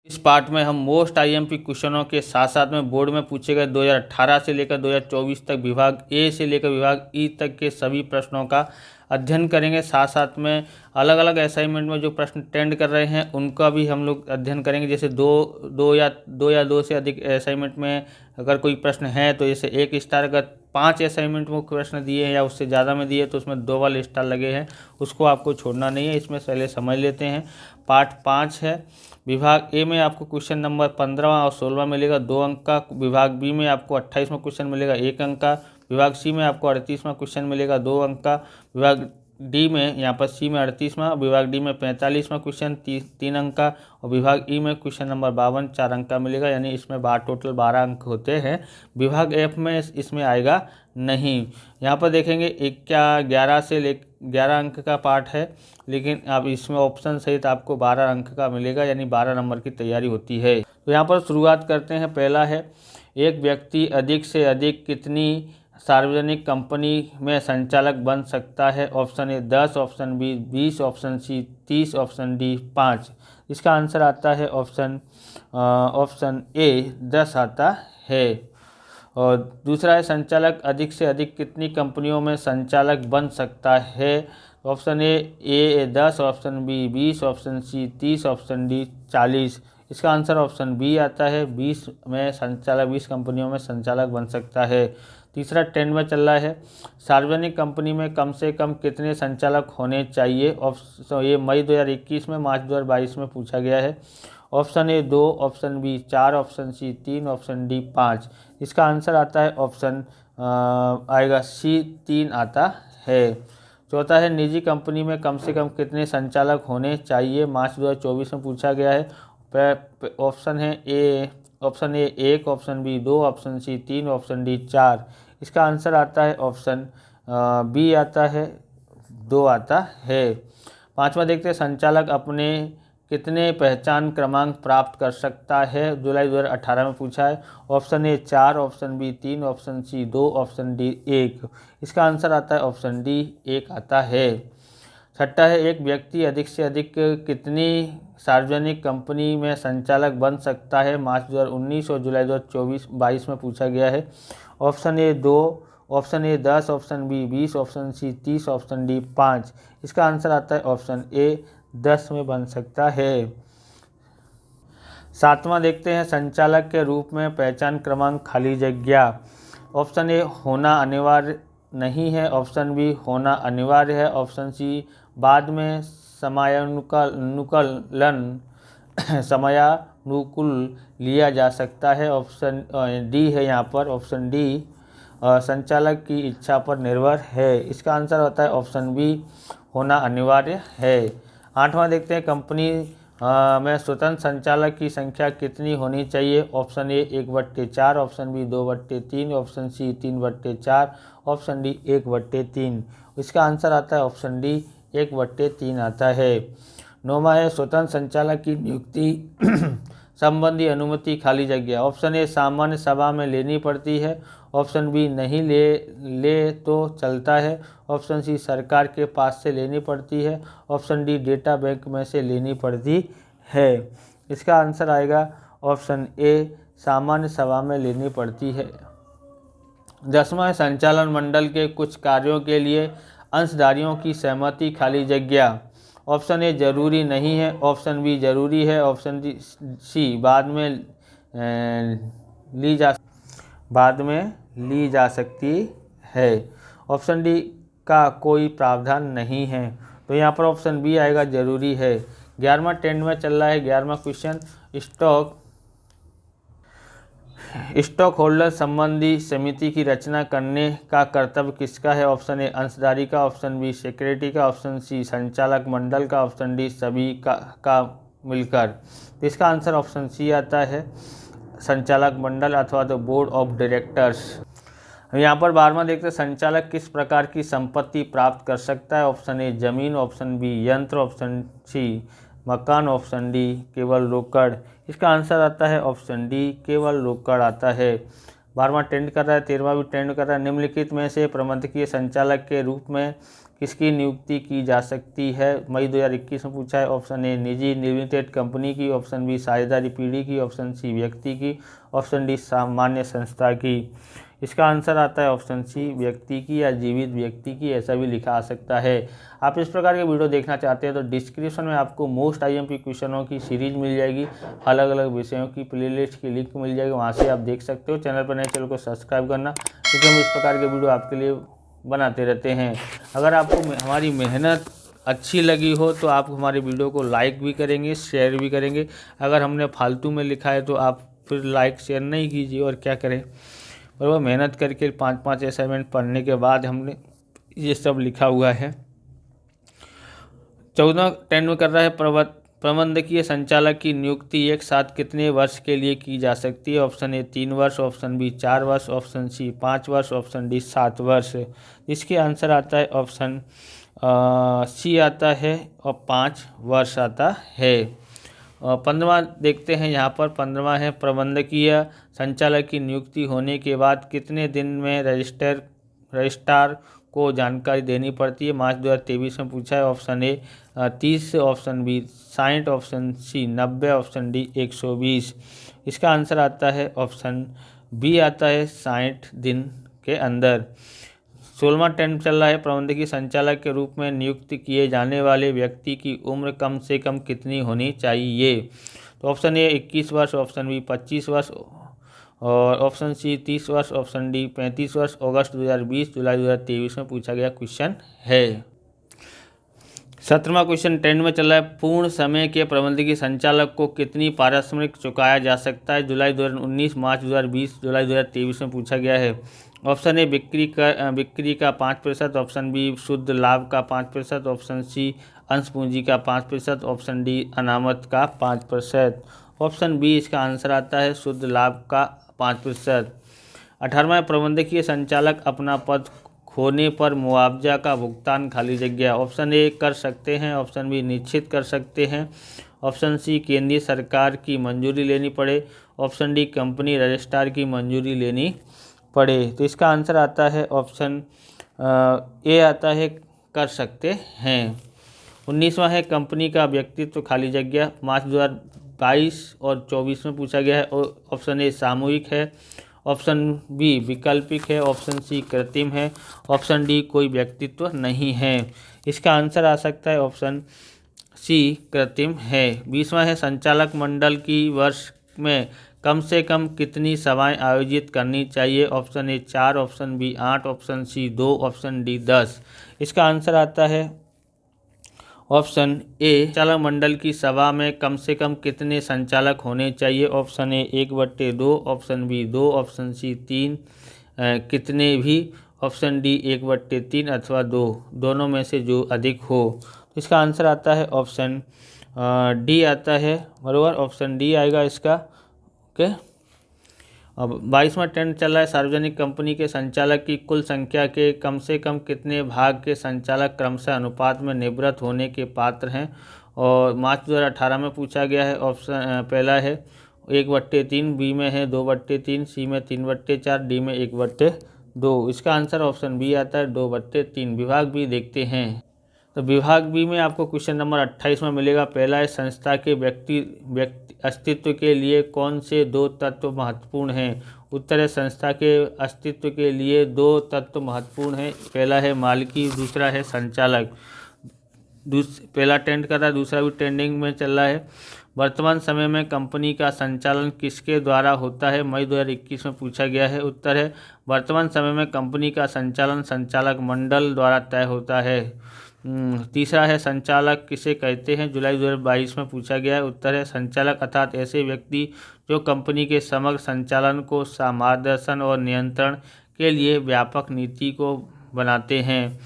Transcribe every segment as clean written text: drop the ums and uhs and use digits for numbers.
इस पार्ट में हम मोस्ट आईएमपी क्वेश्चनों के साथ साथ में बोर्ड में पूछे गए 2018 से लेकर 2024 तक विभाग ए से लेकर विभाग ई तक के सभी प्रश्नों का अध्ययन करेंगे। साथ साथ में अलग अलग असाइनमेंट में जो प्रश्न टेंड कर रहे हैं उनका भी हम लोग अध्ययन करेंगे। जैसे दो या दो से अधिक असाइनमेंट में अगर कोई प्रश्न है तो जैसे 1 स्टार, अगर 5 असाइनमेंट में प्रश्न दिए हैं या उससे ज़्यादा में दिए तो उसमें 2 वाले स्टार लगे हैं, उसको आपको छोड़ना नहीं है। इसमें पहले समझ लेते हैं। पार्ट 5 है। विभाग ए में आपको क्वेश्चन नंबर 15वां और 16वां मिलेगा 2 अंक का। विभाग बी में आपको 28वां क्वेश्चन मिलेगा 1 अंक का। विभाग सी में आपको 38वां क्वेश्चन मिलेगा 2 अंक का। विभाग डी में यहाँ पर सी में 38वां, विभाग डी में 45वां क्वेश्चन 3 अंक का, और विभाग ई में क्वेश्चन नंबर 52 4 अंक का मिलेगा। यानी इसमें टोटल 12 अंक होते हैं। विभाग एफ में इसमें आएगा नहीं। यहाँ पर देखेंगे 11 से 11 अंक का पार्ट है, लेकिन अब इसमें ऑप्शन सहित आपको 12 अंक का मिलेगा, यानी 12 नंबर की तैयारी होती है। तो यहाँ पर शुरुआत करते हैं। पहला है, एक व्यक्ति अधिक से अधिक कितनी सार्वजनिक कंपनी में संचालक बन सकता है? Option A 10, option B 20, option C 30, option D 5। इसका आंसर आता है ऑप्शन ए 10 आता है। और दूसरा है, संचालक अधिक से अधिक कितनी कंपनियों में संचालक बन सकता है? Option A 10, option B 20, option C 30, option D 40। इसका आंसर ऑप्शन बी आता है, 20 कंपनियों में संचालक बन सकता है। तीसरा ट्रेंड में चल रहा है, सार्वजनिक कंपनी में कम से कम कितने संचालक होने चाहिए? ऑप्शन ये मई 2021 में, मार्च 2022 में पूछा गया है। Option A 2, option B 4, option C 3, option D 5। इसका आंसर आता है ऑप्शन आएगा सी 3 आता है। चौथा है, निजी कंपनी में कम से कम कितने संचालक होने चाहिए? मार्च 2024 में पूछा गया है। ऑप्शन है option A 1, option B 2, option C 3, option D 4। इसका आंसर आता है ऑप्शन बी आता है, 2 आता है। पांचवा देखते हैं, संचालक अपने कितने पहचान क्रमांक प्राप्त कर सकता है? जुलाई 2018 में पूछा है। Option A 4, option B 3, option C 2, option D 1। इसका आंसर आता है ऑप्शन डी 1 आता है। छठा है, एक व्यक्ति अधिक से अधिक कितनी सार्वजनिक कंपनी में संचालक बन सकता है? मार्च 2019 और जुलाई 2022 में पूछा गया है। Option A 2, option A 10, option B 20, option C 30, option D 5। इसका आंसर आता है ऑप्शन ए 10 में बन सकता है। सातवां देखते हैं, संचालक के रूप में पहचान क्रमांक खाली जगह। ऑप्शन ए होना अनिवार्य नहीं है, ऑप्शन बी होना अनिवार्य है, ऑप्शन सी बाद में समयानुकूल लिया जा सकता है, ऑप्शन डी है यहाँ पर, ऑप्शन डी संचालक की इच्छा पर निर्भर है। इसका आंसर होता है ऑप्शन बी होना अनिवार्य है। आठवां देखते हैं, कंपनी में स्वतंत्र संचालक की संख्या कितनी होनी चाहिए? Option A 1/4, option B 2/3, option C 3/4, option D 1/3। इसका आंसर आता है ऑप्शन डी 1/3 आता है। नौवां है, स्वतंत्र संचालक की नियुक्ति संबंधी अनुमति खाली जगह। ऑप्शन ए सामान्य सभा में लेनी पड़ती है, ऑप्शन बी नहीं ले तो चलता है, ऑप्शन सी सरकार के पास से लेनी पड़ती है, ऑप्शन डी डेटा बैंक में से लेनी पड़ती है। इसका आंसर आएगा ऑप्शन ए सामान्य सभा में लेनी पड़ती है। 10वां, संचालन मंडल के कुछ कार्यों के लिए अंशधारियों की सहमति खाली जगह। ऑप्शन ए जरूरी नहीं है, ऑप्शन बी जरूरी है, ऑप्शन सी बाद में ली जा सकती है, ऑप्शन डी का कोई प्रावधान नहीं है। तो यहाँ पर ऑप्शन बी आएगा, जरूरी है। 11वां ट्रेंड में चल रहा है। 11वां क्वेश्चन, स्टॉक होल्डर संबंधी समिति की रचना करने का कर्तव्य किसका है? ऑप्शन ए अंशधारी का, ऑप्शन बी सेक्रेटरी का, ऑप्शन सी संचालक मंडल का, ऑप्शन डी सभी का मिलकर। तो इसका आंसर ऑप्शन सी आता है, संचालक मंडल अथवा तो बोर्ड ऑफ डायरेक्टर्स। यहाँ पर 12वां देखते हैं, संचालक किस प्रकार की संपत्ति प्राप्त कर सकता है? ऑप्शन ए जमीन, ऑप्शन बी यंत्र, ऑप्शन सी मकान, ऑप्शन डी केवल रोकड़। इसका आंसर आता है ऑप्शन डी केवल रोकड़ आता है। 12वां ट्रेंड कर रहा है। 13वां भी ट्रेंड कर रहा है। निम्नलिखित में से प्रबंधकीय संचालक के रूप में किसकी नियुक्ति की जा सकती है, मई 2021 में पूछा है। ऑप्शन ए निजी लिमिटेड कंपनी की, ऑप्शन बी साझेदारी पीढ़ी की, ऑप्शन सी व्यक्ति की, ऑप्शन डी सामान्य संस्था की। इसका आंसर आता है ऑप्शन सी व्यक्ति की या जीवित व्यक्ति की, ऐसा भी लिखा आ सकता है। आप इस प्रकार के वीडियो देखना चाहते हैं तो डिस्क्रिप्शन में आपको मोस्ट आईएमपी क्वेश्चनों की सीरीज मिल जाएगी, अलग अलग विषयों की प्लेलिस्ट की लिंक मिल जाएगी, वहाँ से आप देख सकते हो। चैनल पर नए चैनल को सब्सक्राइब करना, क्योंकि हम इस प्रकार के वीडियो आपके लिए बनाते रहते हैं। अगर आपको हमारी मेहनत अच्छी लगी हो तो आप हमारे वीडियो को लाइक भी करेंगे, शेयर भी करेंगे। अगर हमने फालतू में लिखा है तो आप फिर लाइक शेयर नहीं कीजिए और क्या करें। और वो मेहनत करके 5-5 असाइनमेंट पढ़ने के बाद हमने ये सब लिखा हुआ है। 14 10 में कर रहा है प्रबंधकीय संचालक की नियुक्ति एक साथ कितने वर्ष के लिए की जा सकती है। ऑप्शन ए 3 वर्ष, ऑप्शन बी 4 वर्ष, ऑप्शन सी 5 वर्ष, ऑप्शन डी 7 वर्ष। इसके आंसर आता है ऑप्शन सी आता है और 5 वर्ष आता है। 15वां देखते हैं, यहाँ पर 15वां है प्रबंधकीय संचालक की नियुक्ति होने के बाद कितने दिन में रजिस्ट्रार को जानकारी देनी पड़ती है। मार्च 2023 में पूछा है। Option A 30, option B 60, option C 90, option D 120। इसका आंसर आता है ऑप्शन बी आता है 60 दिन के अंदर। 16वां टेंथ चल रहा है प्रबंधकीय संचालक के रूप में नियुक्त किए जाने वाले व्यक्ति की उम्र कम से कम कितनी होनी चाहिए। तो ऑप्शन ए 21 वर्ष, ऑप्शन बी 25 वर्ष और ऑप्शन सी 30 वर्ष, ऑप्शन डी 35 वर्ष। अगस्त 2020 जुलाई 2023 में पूछा गया क्वेश्चन है। 17वां क्वेश्चन 10 में चल रहा है पूर्ण समय के प्रबंधकीय संचालक को कितनी पारिश्रमिक चुकाया जा सकता है। जुलाई 2019, मार्च 2020, जुलाई 2023 में पूछा गया है। ऑप्शन ए बिक्री का 5%, ऑप्शन बी शुद्ध लाभ का 5%, ऑप्शन सी अंश पूंजी का 5%, ऑप्शन डी अनामत का 5%। ऑप्शन बी इसका आंसर आता है शुद्ध लाभ का 5%। 18वां प्रबंधकीय संचालक अपना पद खोने पर मुआवजा का भुगतान खाली जगह। ऑप्शन ए कर सकते हैं, ऑप्शन बी निश्चित कर सकते हैं, ऑप्शन सी केंद्रीय सरकार की मंजूरी लेनी पड़े, ऑप्शन डी कंपनी रजिस्ट्रार की मंजूरी लेनी पड़े। तो इसका आंसर आता है ऑप्शन ए आता है कर सकते हैं। 19वां है कंपनी का व्यक्तित्व खाली जगह। मार्च 2022 और 24 में पूछा गया है। ऑप्शन ए सामूहिक है, ऑप्शन बी वैकल्पिक है, ऑप्शन सी कृत्रिम है, ऑप्शन डी कोई व्यक्तित्व नहीं है। इसका आंसर आ सकता है ऑप्शन सी कृत्रिम है। 20वां है संचालक मंडल की वर्ष में कम से कम कितनी सभाएं आयोजित करनी चाहिए। Option A 4, option B 8, option C 2, option D 10। इसका आंसर आता है ऑप्शन ए संचालक मंडल की सभा में कम से कम कितने संचालक होने चाहिए। Option A 1/2, option B 2, option C 3 कितने भी, ऑप्शन डी 1/3 अथवा 2, दोनों में से जो अधिक हो। तो इसका आंसर आता है ऑप्शन डी आता है, बराबर ऑप्शन डी आएगा इसका। ओके, अब 22वां ट्रेंड चल रहा है सार्वजनिक कंपनी के संचालक की कुल संख्या के कम से कम कितने भाग के संचालक क्रमशः अनुपात में निवृत्त होने के पात्र हैं। और मार्च 2018 में पूछा गया है। ऑप्शन पहला है 1/3, बी में है 2/3, सी में 3/4, डी में 1/2। इसका आंसर ऑप्शन बी आता है 2/3। विभाग बी देखते हैं। तो विभाग बी में आपको क्वेश्चन नंबर 28 में मिलेगा। पहला है संस्था के व्यक्ति अस्तित्व के लिए कौन से 2 तत्व महत्वपूर्ण हैं। उत्तर है संस्था के अस्तित्व के लिए 2 तत्व महत्वपूर्ण हैं। पहला है मालिकी, दूसरा है संचालक। पहला ट्रेंड कर रहा है, दूसरा भी ट्रेंडिंग में चल रहा है। वर्तमान समय में कंपनी का संचालन किसके द्वारा होता है। मई 2021 में पूछा गया है। उत्तर है वर्तमान समय में कंपनी का संचालन संचालक मंडल द्वारा तय होता है। तीसरा है संचालक किसे कहते हैं। जुलाई 2022 में पूछा गया है। उत्तर है संचालक अर्थात ऐसे व्यक्ति जो कंपनी के समग्र संचालन को मार्गदर्शन और नियंत्रण के लिए व्यापक नीति को बनाते हैं।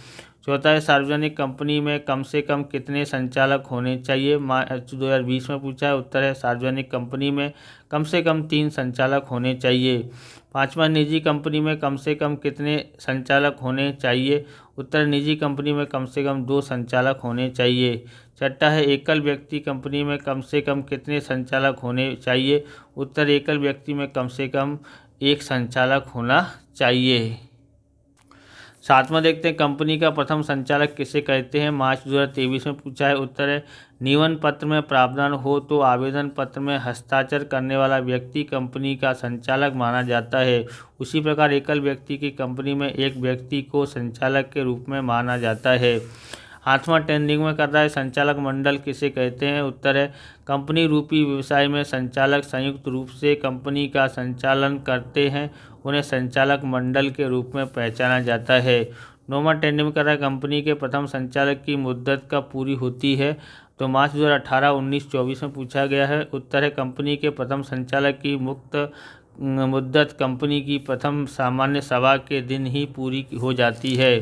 चौथा है सार्वजनिक कंपनी में कम से कम कितने संचालक होने चाहिए। 2020 में पूछा है। उत्तर है सार्वजनिक कंपनी में कम से कम 3 संचालक होने चाहिए। पाँचवा निजी कंपनी में कम से कम कितने संचालक होने चाहिए। उत्तर निजी कंपनी में कम से कम 2 संचालक होने चाहिए। छठा है एकल व्यक्ति कंपनी में कम से कम कितने संचालक होने चाहिए। उत्तर एकल व्यक्ति में कम से कम 1 संचालक होना चाहिए। सातवां देखते हैं, कंपनी का प्रथम संचालक किसे कहते हैं, मार्च 2023 में पूछा है। उत्तर है, नियमन पत्र में प्रावधान हो तो आवेदन पत्र में हस्ताक्षर करने वाला व्यक्ति कंपनी का संचालक माना जाता है। उसी प्रकार एकल व्यक्ति की कंपनी में एक व्यक्ति को संचालक के रूप में माना जाता है। आठवां ट्रेंडिंग में कर रहा है, संचालक मंडल किसे कहते हैं। उत्तर है, कंपनी रूपी व्यवसाय में संचालक संयुक्त रूप से कंपनी का संचालन करते हैं, उन्हें संचालक मंडल के रूप में पहचाना जाता है। नौवां ट्रेंडिंग में कर रहा है, कंपनी के प्रथम संचालक की मुद्दत कब पूरी होती है, तो मार्च 2018, 19, 24 में पूछा गया है। उत्तर है, कंपनी के प्रथम संचालक की मुद्दत कंपनी की प्रथम सामान्य सभा के दिन ही पूरी हो जाती है।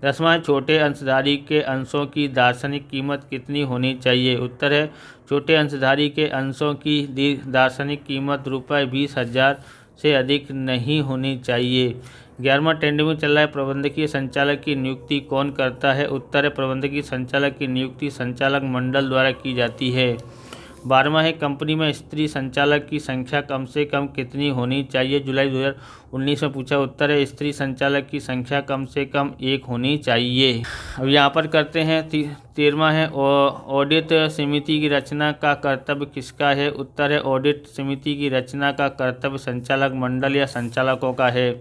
10वां, छोटे अंशधारी के अंशों की दार्शनिक कीमत कितनी होनी चाहिए। उत्तर है, छोटे अंशधारी के अंशों की दार्शनिक कीमत ₹20,000 से अधिक नहीं होनी चाहिए। 11वां ट्रेंडिंग में चल रहा है, प्रबंधकीय संचालक की नियुक्ति कौन करता है। उत्तर है, प्रबंधकीय संचालक की नियुक्ति संचालक मंडल द्वारा की जाती है। 12वां है, कंपनी में स्त्री संचालक की संख्या कम से कम कितनी होनी चाहिए। जुलाई 2019 में पूछा। उत्तर है, स्त्री संचालक की संख्या कम से कम 1 होनी चाहिए। अब यहाँ पर करते हैं 13वां है, ऑडिट समिति की रचना का कर्तव्य किसका है। उत्तर है, ऑडिट समिति की रचना का कर्तव्य संचालक मंडल या संचालकों का है।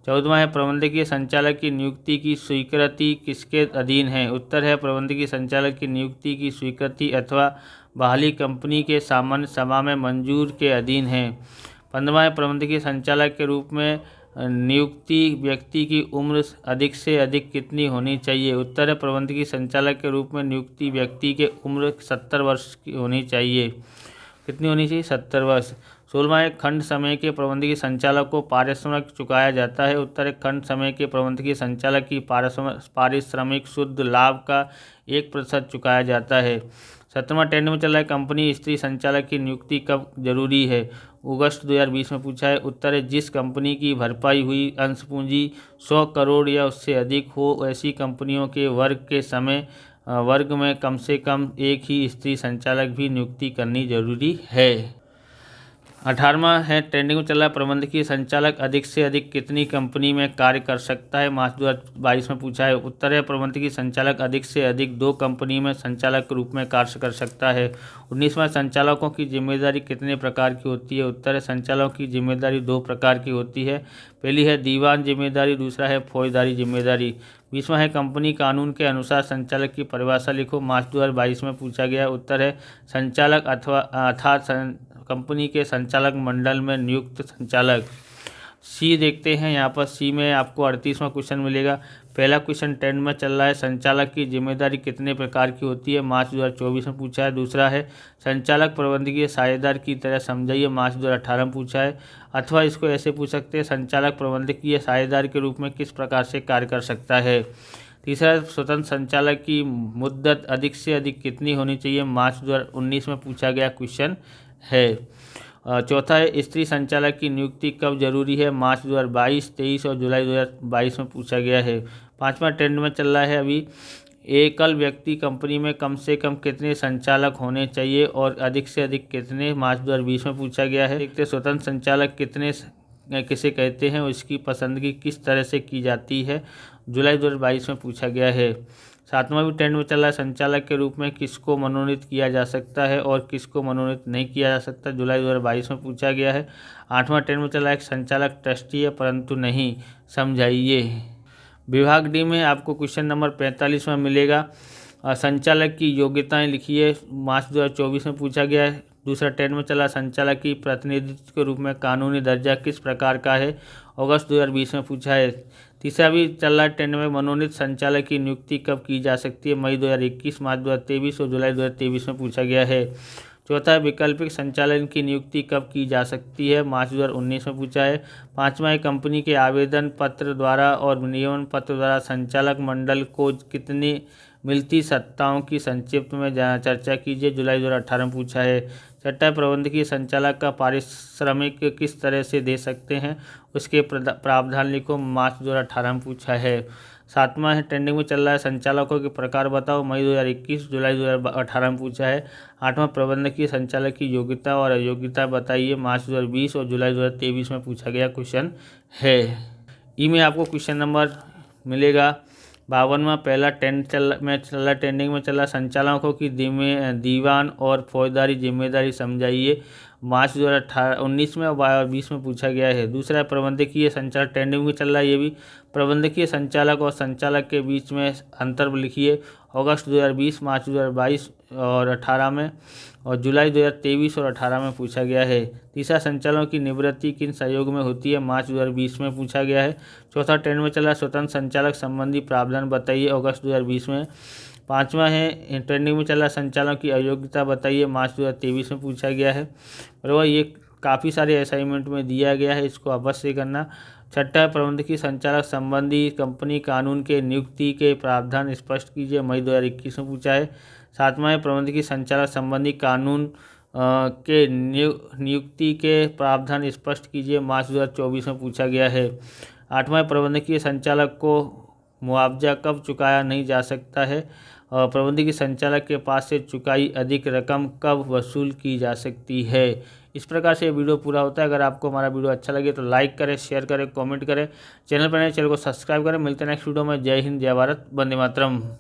14वां है, प्रबंधकीय संचालक की नियुक्ति की स्वीकृति किसके अधीन है। उत्तर है, प्रबंधकीय संचालक की नियुक्ति की स्वीकृति अथवा बहाली कंपनी के सामान्य सभा में मंजूर के अधीन है। 15वां है, प्रबंधकीय संचालक के रूप में नियुक्ति व्यक्ति की उम्र अधिक से अधिक कितनी होनी चाहिए। उत्तर है, प्रबंधकीय संचालक के रूप में नियुक्ति व्यक्ति के उम्र 70 वर्ष की होनी चाहिए। कितनी होनी चाहिए, 70 वर्ष। 16वां है, खंड समय के प्रबंधकीय संचालक को पारिश्रमिक चुकाया जाता है। उत्तर है, खंड समय के प्रबंधकीय संचालक की पारिश्रमिक शुद्ध लाभ का 1% चुकाया जाता है। 17वां ट्रेंड में चल रहा है, कंपनी स्त्री संचालक की नियुक्ति कब जरूरी है। अगस्त 2020 में पूछा है। उत्तर है, जिस कंपनी की भरपाई हुई अंश पूंजी 100 करोड़ या उससे अधिक हो, ऐसी कंपनियों के वर्ग में कम से कम एक ही स्त्री संचालक भी नियुक्ति करनी जरूरी है। 18वां है, ट्रेंडिंग में चल रहा है, प्रबंधकीय संचालक अधिक से अधिक कितनी कंपनी में कार्य कर सकता है। मार्च 2022 में पूछा है। उत्तर है, प्रबंधकीय संचालक अधिक से अधिक 2 कंपनी में संचालक के रूप में कार्य कर सकता है। 19वां, संचालकों की जिम्मेदारी कितने प्रकार की होती है। उत्तर है, संचालकों की जिम्मेदारी 2 प्रकार की होती है। पहली है दीवान जिम्मेदारी, दूसरा है फौजदारी जिम्मेदारी। 20वां है, कंपनी कानून के अनुसार संचालक की परिभाषा लिखो। मार्च 2022 में पूछा गया। उत्तर है, संचालक अर्थात कंपनी के संचालक मंडल में नियुक्त संचालक। सी देखते हैं, यहाँ पर सी में आपको 38वां क्वेश्चन मिलेगा। पहला क्वेश्चन ट्रेंड में चल रहा है, संचालक की जिम्मेदारी कितने प्रकार की होती है। मार्च 2024 में पूछा है। दूसरा है, संचालक प्रबंधकीय साझेदार की तरह समझाइए। मार्च 2018 में पूछा है। अथवा इसको ऐसे पूछ सकते हैं, संचालक प्रबंधकीय साझेदार के रूप में किस प्रकार से कार्य कर सकता है। तीसरा, स्वतंत्र संचालक की मुद्दत अधिक से अधिक कितनी होनी चाहिए। मार्च 2019 में पूछा गया क्वेश्चन है। चौथा है, स्त्री संचालक की नियुक्ति कब जरूरी है। मार्च 2022, 23 और जुलाई 2022 में पूछा गया है। 5वां ट्रेंड में चल रहा है अभी, एकल व्यक्ति कंपनी में कम से कम कितने संचालक होने चाहिए और अधिक से अधिक कितने। मार्च 2020 में पूछा गया है। देखते, स्वतंत्र संचालक किसे कहते हैं और इसकी पसंदगी किस तरह से की जाती है। जुलाई 2022 में पूछा गया है। 7वां भी ट्रेंड में चल रहा है, संचालक के रूप में किसको मनोनीत किया जा सकता है और किसको मनोनीत नहीं किया जा सकता। जुलाई 2022 में पूछा गया है। 8वां ट्रेंड में चल रहा है, संचालक ट्रस्टी है परंतु नहीं, समझाइए। विभाग डी में आपको क्वेश्चन नंबर 45 में मिलेगा, संचालक की योग्यताएं लिखिए। मार्च 2024 में पूछा गया है। दूसरा ट्रेंड में चला, संचालक की प्रतिनिधित्व के रूप में कानूनी दर्जा किस प्रकार का है। अगस्त 2020 में पूछा है। तीसरा भी चल रहा है ट्रेंड में, मनोनीत संचालक की नियुक्ति कब की जा सकती है। मई 2021, मार्च 2023 और जुलाई 2023 में पूछा गया है। चौथा, वैकल्पिक संचालन की नियुक्ति कब की जा सकती है। मार्च 2019 में पूछा है। 5वां है, कंपनी के आवेदन पत्र द्वारा और नियमन पत्र द्वारा संचालक मंडल को कितनी मिलती सत्ताओं की संक्षिप्त में चर्चा कीजिए। जुलाई 2018 में पूछा है। छठा, प्रबंधकीय संचालक का पारिश्रमिक किस तरह से दे सकते हैं, उसके प्रावधान लिखो। मार्च 2018 में पूछा है। 7वां है, ट्रेंडिंग में चल रहा है, संचालकों के प्रकार बताओ। मई 2021, जुलाई 2018 में पूछा है। 8वां, प्रबंधकीय संचालक की योग्यता और अयोग्यता बताइए। मार्च 2020 और जुलाई 2023 में पूछा गया क्वेश्चन है। ई में आपको क्वेश्चन नंबर मिलेगा। 52वां पहला ट्रेंडिंग में चला संचालकों की दीवान और फौजदारी जिम्मेदारी समझाइए, मार्च 2019 में और 20 में पूछा गया है। दूसरा है प्रबंधकीय संचालक, ट्रेंडिंग में चल रहा है ये भी। प्रबंधकीय संचालक और संचालक के बीच में अंतर लिखिए, अगस्त 2020, मार्च 2022 और 18 में, और जुलाई 2023 और 18 में पूछा गया है। तीसरा संचालकों की निवृत्ति किन सहयोग में होती है, मार्च 2020 में पूछा गया है। चौथा ट्रेंड में चला स्वतंत्र संचालक संबंधी प्रावधान बताइए, अगस्त 2020 में। पाँचवा है ट्रेंडिंग में चला संचालकों की अयोग्यता बताइए, मार्च 2023 में पूछा गया है। बराबर, ये काफ़ी सारे असाइनमेंट में दिया गया है, इसको अवश्य करना। छठा प्रबंधकीय संचालक संबंधी कंपनी कानून के नियुक्ति के प्रावधान स्पष्ट कीजिए, मई 2021 में पूछा है। सातवां है प्रबंधकीय संचालक संबंधी कानून के नियुक्ति के प्रावधान स्पष्ट कीजिए, मार्च 2024 में पूछा गया है। आठवां है प्रबंधकीय संचालक को मुआवजा कब चुकाया नहीं जा सकता है, और प्रबंधकीय संचालक के पास से चुकाई अधिक रकम कब वसूल की जा सकती है। इस प्रकार से ये वीडियो पूरा होता है। अगर आपको हमारा वीडियो अच्छा लगे तो लाइक करें, शेयर करें, कमेंट करें, चैनल पर नए चैनल को सब्सक्राइब करें। मिलते हैं नेक्स्ट वीडियो में। जय हिंद, जय भारत, वंदे मातरम।